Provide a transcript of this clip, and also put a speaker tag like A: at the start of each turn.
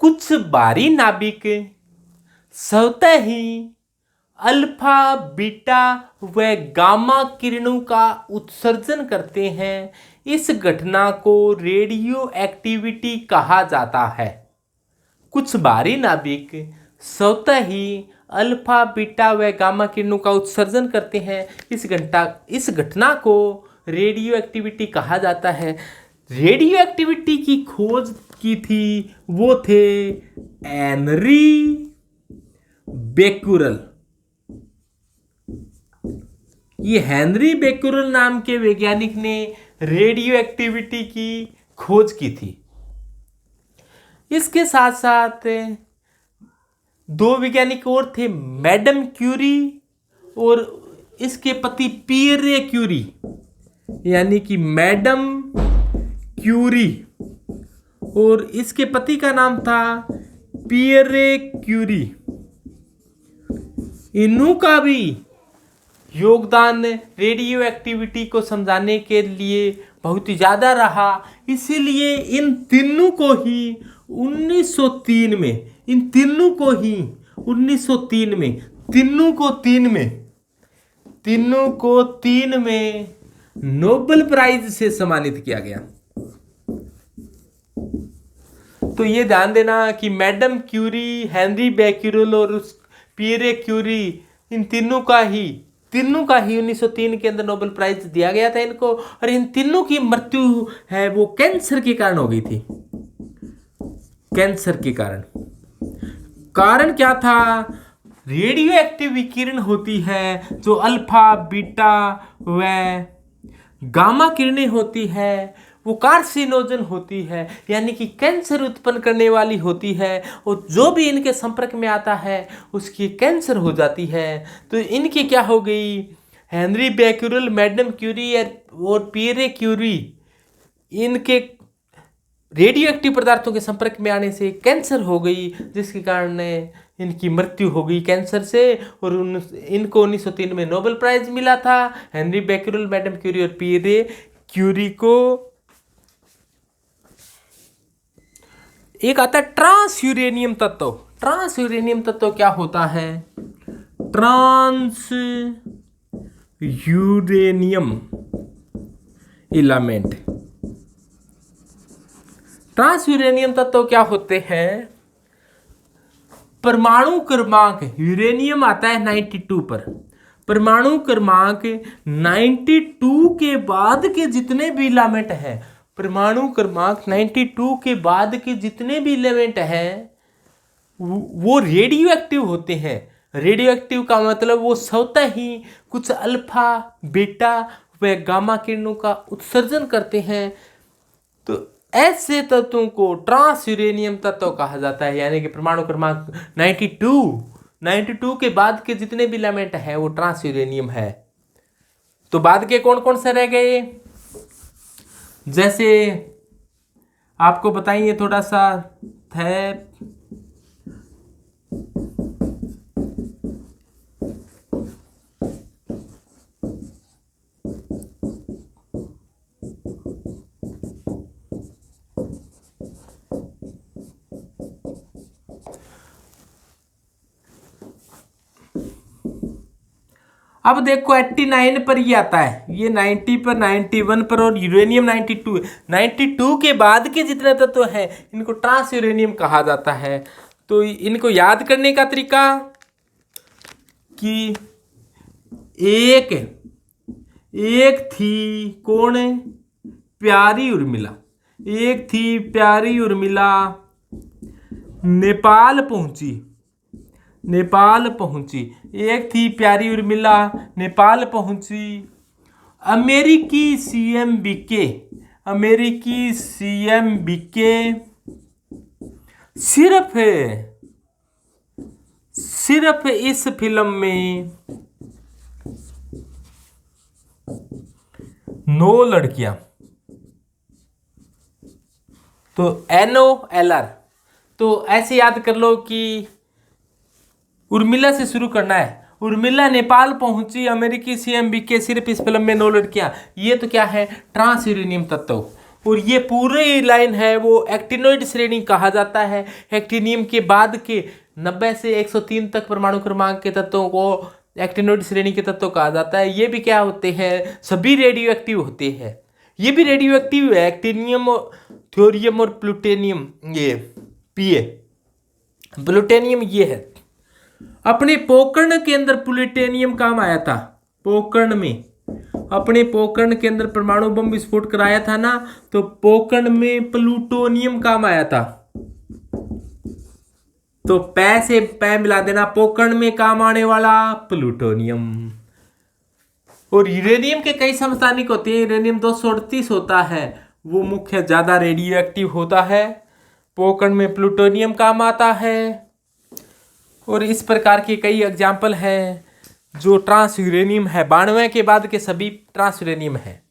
A: कुछ भारी नाभिक स्वतः ही अल्फा बीटा व गामा किरणों का उत्सर्जन करते हैं। इस घटना को रेडियो एक्टिविटी कहा जाता है। कुछ भारी नाभिक स्वतः ही अल्फा बीटा व गामा किरणों का उत्सर्जन करते हैं। इस घटना को रेडियो एक्टिविटी कहा जाता है। रेडियो एक्टिविटी की खोज की थी वो थे हेनरी बेक्यूरेल। ये हेनरी बेक्यूरेल नाम के वैज्ञानिक ने रेडियो एक्टिविटी की खोज की थी। इसके साथ साथ दो वैज्ञानिक और थे, मैडम क्यूरी और इसके पति पियरे क्यूरी, यानी कि मैडम क्यूरी और इसके पति का नाम था पियरे क्यूरी। इन्हों का भी योगदान रेडियो एक्टिविटी को समझाने के लिए बहुत ही ज़्यादा रहा। इसीलिए इन तीनों को ही 1903 में तीनों को तीन में नोबेल प्राइज से सम्मानित किया गया। तो ये ध्यान देना कि मैडम क्यूरी, हेनरी बेक्यूरेल और पियरे क्यूरी, इन तीनों का ही 1903 के अंदर नोबेल प्राइज दिया गया था इनको। और इन तीनों की मृत्यु है वो कैंसर के कारण हो गई थी। कैंसर के कारण क्या था? रेडियो एक्टिव विकिरण होती है जो अल्फा बीटा व गामा किरणें होती है, वो कार्सिनोजन होती है, यानी कि कैंसर उत्पन्न करने वाली होती है। और जो भी इनके संपर्क में आता है उसकी कैंसर हो जाती है। तो इनकी क्या हो गई? हेनरी बेक्यूरेल, मैडम क्यूरी और पियरे क्यूरी, इनके रेडियो एक्टिव पदार्थों के संपर्क में आने से कैंसर हो गई, जिसके कारण इनकी मृत्यु हो गई कैंसर से। और इनको 1903 में नोबेल प्राइज मिला था। हेनरी बेक्यूरेल, मैडम क्यूरी और पियरे क्यूरी को। एक आता है ट्रांस यूरेनियम तत्व। ट्रांस यूरेनियम तत्व क्या होता है? Trans uranium element. Trans uranium तत्व क्या होते हैं? परमाणु क्रमांक, यूरेनियम आता है 92 पर। परमाणु क्रमांक 92 के बाद के जितने भी इलामेंट हैं, परमाणु क्रमांक 92 के बाद के जितने भी एलिमेंट हैं वो रेडियो एक्टिव होते हैं। रेडियो एक्टिव का मतलब वो स्वतः ही कुछ अल्फा बीटा व गामा किरणों का उत्सर्जन करते हैं। तो ऐसे तत्वों को ट्रांस यूरेनियम तत्व कहा जाता है, यानी कि परमाणु क्रमांक 92 के बाद के जितने भी एलिमेंट हैं वो ट्रांस यूरेनियम है। तो बाद के कौन कौन से रह गए? जैसे आपको बताइए थोड़ा सा है। अब देखो 89 पर ये आता है, ये 90 पर, 91 पर और यूरेनियम 92 है। 92 के बाद के जितने तत्व हैं इनको ट्रांस यूरेनियम कहा जाता है। तो इनको याद करने का तरीका कि एक थी कौन? प्यारी उर्मिला। एक थी प्यारी उर्मिला, नेपाल पहुंची। एक थी प्यारी उर्मिला, नेपाल पहुंची। अमेरिकी सीएम बीके सिर्फ इस फिल्म में 9 लड़कियां। तो NOLR। तो ऐसे याद कर लो कि उर्मिला से शुरू करना है। उर्मिला नेपाल पहुंची, अमेरिकी सीएम बीके, सिर्फ इस फिल्म में 9 लड़कियां। ये तो क्या है? ट्रांस यूरेनियम तत्व। और ये पूरी लाइन है वो एक्टिनोइड श्रेणी कहा जाता है। एक्टिनियम के बाद के 90 से 103 तक परमाणु क्रमांक के तत्वों को एक्टिनोइड श्रेणी के तत्व कहा जाता है। ये भी क्या होते हैं, सभी रेडियो एक्टिव होते हैं। ये भी रेडियो एक्टिव है, एक्टिनियम, थोरियम और प्लूटोनियम। ये पीए प्लूटोनियम ये है। अपने पोकर्ण के अंदर प्लूटोनियम काम आया था। पोकर्ण में, अपने पोकर्ण के अंदर परमाणु बम विस्फोट कराया था ना, तो पोकर्ण में प्लूटोनियम काम आया था। तो पै से पै मिला देना, पोकर्ण में काम आने वाला प्लूटोनियम। और यूरेनियम के कई समस्थानिक होते हैं। यूरेनियम 238 होता है, वो मुख्य ज्यादा रेडियो एक्टिव होता है। पोकर्ण में प्लूटोनियम काम आता है। और इस प्रकार के कई एग्जाम्पल हैं। जो ट्रांस यूरेनियम है, 92 के बाद के सभी ट्रांस यूरेनियम है।